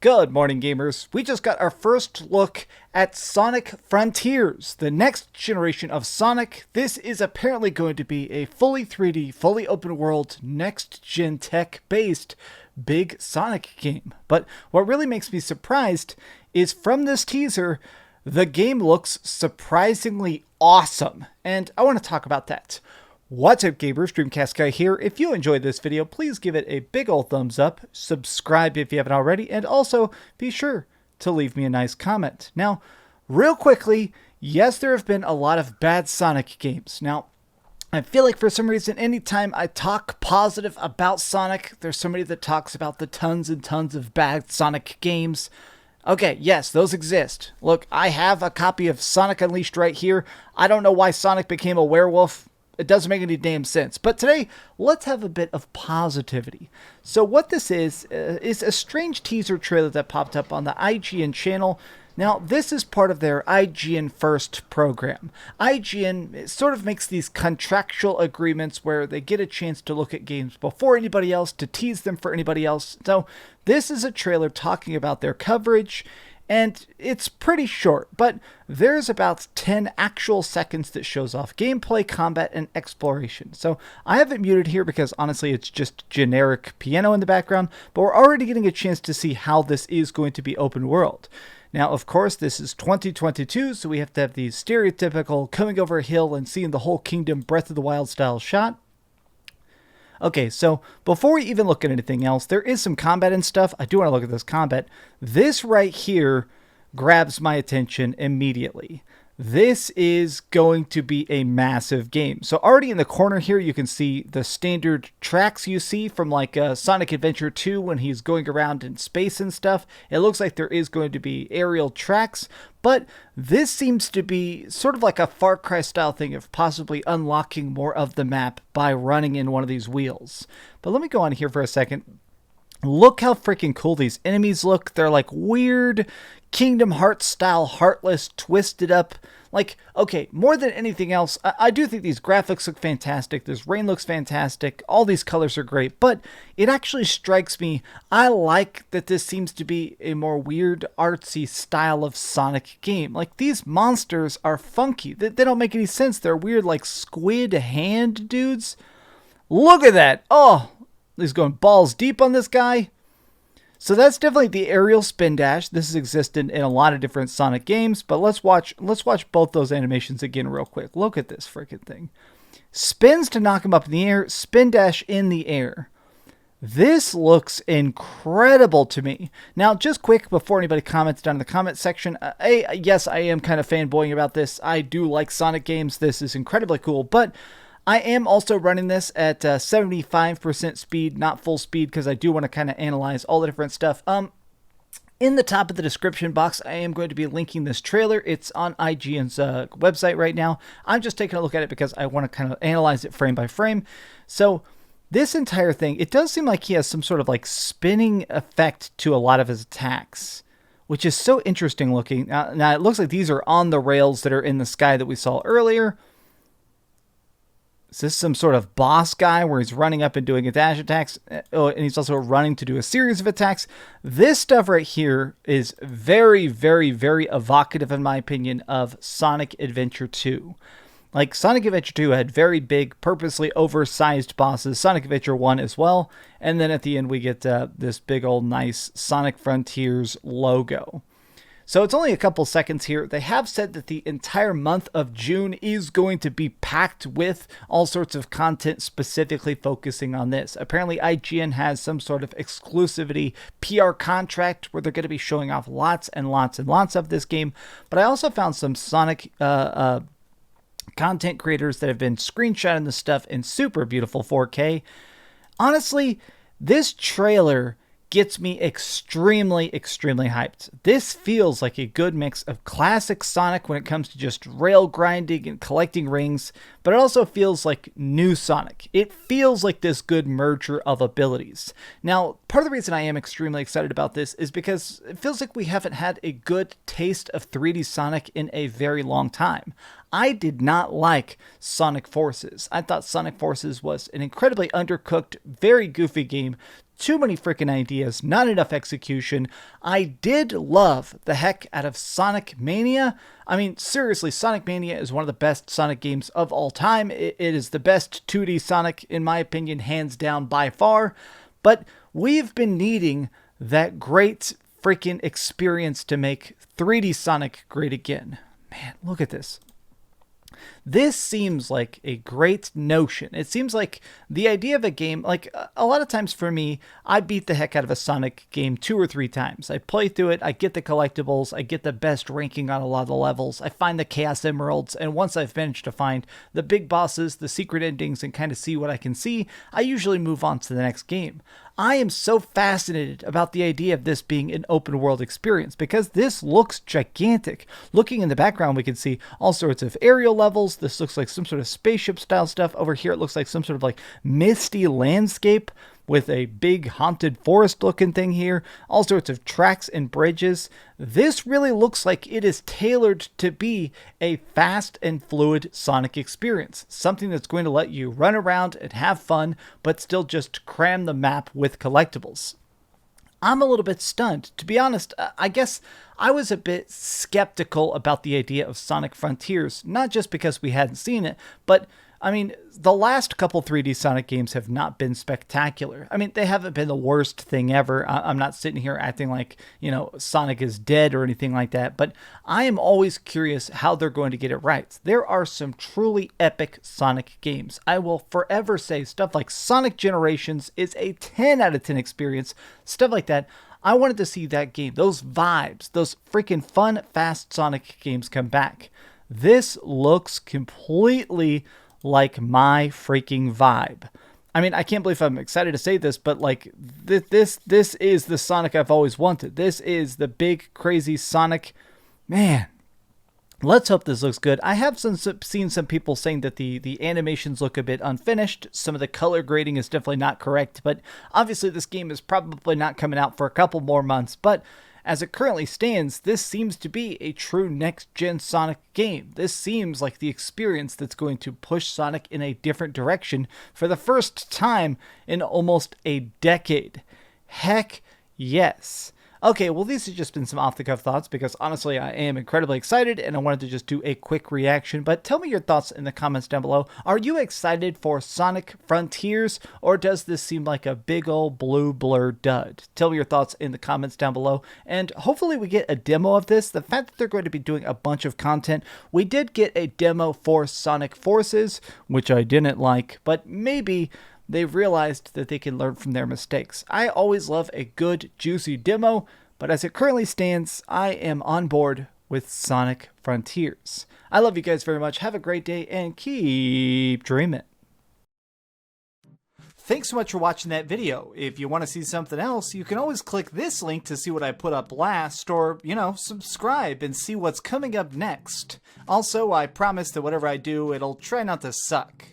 Good morning, gamers. We just got our first look at Sonic Frontiers, the next generation of Sonic. This is apparently going to be a fully 3D, fully open world, next-gen tech-based big Sonic game. But what really makes me surprised is from this teaser, the game looks surprisingly awesome. And I want to talk about that. What's up, gamers? DreamcastGuy here. If you enjoyed this video, please give it a big old thumbs up, subscribe if you haven't already, and also be sure to leave me a nice comment. Now, real quickly, yes, there have been a lot of bad Sonic games. Now, I feel like for some reason, anytime I talk positive about Sonic, there's somebody that talks about the tons and tons of bad Sonic games. Okay, yes, those exist. Look, I have a copy of Sonic Unleashed right here. I don't know why Sonic became a werewolf. It doesn't make any damn sense. But today, let's have a bit of positivity. So what this is a strange teaser trailer that popped up on the IGN channel. Now, this is part of their IGN First program. IGN sort of makes these contractual agreements where they get a chance to look at games before anybody else, to tease them for anybody else. So this is a trailer talking about their coverage, and it's pretty short, but there's about 10 actual seconds that shows off gameplay, combat, and exploration. So I have it muted here because honestly it's just generic piano in the background, but we're already getting a chance to see how this is going to be open world. Now, of course, this is 2022, so we have to have the stereotypical coming over a hill and seeing the whole kingdom Breath of the Wild style shot. Okay, so before we even look at anything else, there is some combat and stuff. I do want to look at this combat. This right here grabs my attention immediately. This is going to be a massive game. So already in the corner here, you can see the standard tracks you see from like Sonic Adventure 2 when he's going around in space and stuff. It looks like there is going to be aerial tracks, but this seems to be sort of like a Far Cry style thing of possibly unlocking more of the map by running in one of these wheels. But let me go on here for a second. Look how freaking cool these enemies look. They're like weird Kingdom Hearts style, heartless, twisted up. Like, okay, more than anything else, I do think these graphics look fantastic. This rain looks fantastic. All these colors are great, but it actually strikes me, I like that this seems to be a more weird, artsy style of Sonic game. Like, these monsters are funky. They don't make any sense. They're weird, like squid hand dudes. Look at that. Oh, he's going balls deep on this guy. So that's definitely the aerial spin dash. This has existed in a lot of different Sonic games, but let's watch both those animations again real quick. Look at this freaking thing. Spins to knock him up in the air, spin dash in the air. This looks incredible to me. Now, just quick before anybody comments down in the comment section, yes, I am kind of fanboying about this. I do like Sonic games. This is incredibly cool, but I am also running this at 75% speed, not full speed, because I do want to kind of analyze all the different stuff. In the top of the description box, I am going to be linking this trailer. It's on IGN's website right now. I'm just taking a look at it because I want to kind of analyze it frame by frame. So this entire thing, it does seem like he has some sort of like spinning effect to a lot of his attacks, which is so interesting looking. Now it looks like these are on the rails that are in the sky that we saw earlier. Is this some sort of boss guy where he's running up and doing a dash attacks? Oh, and he's also running to do a series of attacks. This stuff right here is very, very, very evocative, in my opinion, of Sonic Adventure 2. Like, Sonic Adventure 2 had very big, purposely oversized bosses. Sonic Adventure 1 as well. And then at the end, we get this big old nice Sonic Frontiers logo. So it's only a couple seconds here. They have said that the entire month of June is going to be packed with all sorts of content specifically focusing on this. Apparently IGN has some sort of exclusivity PR contract where they're going to be showing off lots and lots and lots of this game. But I also found some Sonic content creators that have been screenshotting this stuff in super beautiful 4K. Honestly, this trailer gets me extremely, extremely hyped. This feels like a good mix of classic Sonic when it comes to just rail grinding and collecting rings, but it also feels like new Sonic. It feels like this good merger of abilities. Now, part of the reason I am extremely excited about this is because it feels like we haven't had a good taste of 3D Sonic in a very long time. I did not like Sonic Forces. I thought Sonic Forces was an incredibly undercooked, very goofy game, too many freaking ideas, not enough execution. I did love the heck out of Sonic Mania. I mean, seriously, Sonic Mania is one of the best Sonic games of all time. It is the best 2D Sonic, in my opinion, hands down by far. But we've been needing that great freaking experience to make 3D Sonic great again. Man, look at this. This seems like a great notion. It seems like the idea of a game, like a lot of times for me, I beat the heck out of a Sonic game 2 or 3 times. I play through it, I get the collectibles, I get the best ranking on a lot of the levels, I find the Chaos Emeralds, and once I've managed to find the big bosses, the secret endings, and kind of see what I can see, I usually move on to the next game. I am so fascinated about the idea of this being an open world experience because this looks gigantic. Looking in the background, we can see all sorts of aerial levels. This looks like some sort of spaceship style stuff. Over here, it looks like some sort of like misty landscape with a big haunted forest looking thing here. All sorts of tracks and bridges. This really looks like it is tailored to be a fast and fluid Sonic experience. Something that's going to let you run around and have fun, but still just cram the map with collectibles. I'm a little bit stunned. To be honest, I guess I was a bit skeptical about the idea of Sonic Frontiers, not just because we hadn't seen it, but I mean, the last couple 3D Sonic games have not been spectacular. I mean, they haven't been the worst thing ever. I'm not sitting here acting like, you know, Sonic is dead or anything like that, but I am always curious how they're going to get it right. There are some truly epic Sonic games. I will forever say stuff like Sonic Generations is a 10 out of 10 experience, stuff like that. I wanted to see that game, those vibes, those freaking fun, fast Sonic games come back. This looks completely like my freaking vibe. I mean, I can't believe I'm excited to say this, but like this is the Sonic I've always wanted. This is the big crazy Sonic. Man, let's hope this looks good. I have seen some people saying that the animations look a bit unfinished. Some of the color grading is definitely not correct, but obviously this game is probably not coming out for a couple more months, but as it currently stands, this seems to be a true next-gen Sonic game. This seems like the experience that's going to push Sonic in a different direction for the first time in almost a decade. Heck yes. Okay, well, these have just been some off-the-cuff thoughts because honestly, I am incredibly excited and I wanted to just do a quick reaction. But tell me your thoughts in the comments down below. Are you excited for Sonic Frontiers or does this seem like a big old blue blur dud? Tell me your thoughts in the comments down below. And hopefully we get a demo of this. The fact that they're going to be doing a bunch of content. We did get a demo for Sonic Forces, which I didn't like, but maybe they've realized that they can learn from their mistakes. I always love a good, juicy demo, but as it currently stands, I am on board with Sonic Frontiers. I love you guys very much. Have a great day and keep dreaming. Thanks so much for watching that video. If you want to see something else, you can always click this link to see what I put up last, or, you know, subscribe and see what's coming up next. Also, I promise that whatever I do, it'll try not to suck.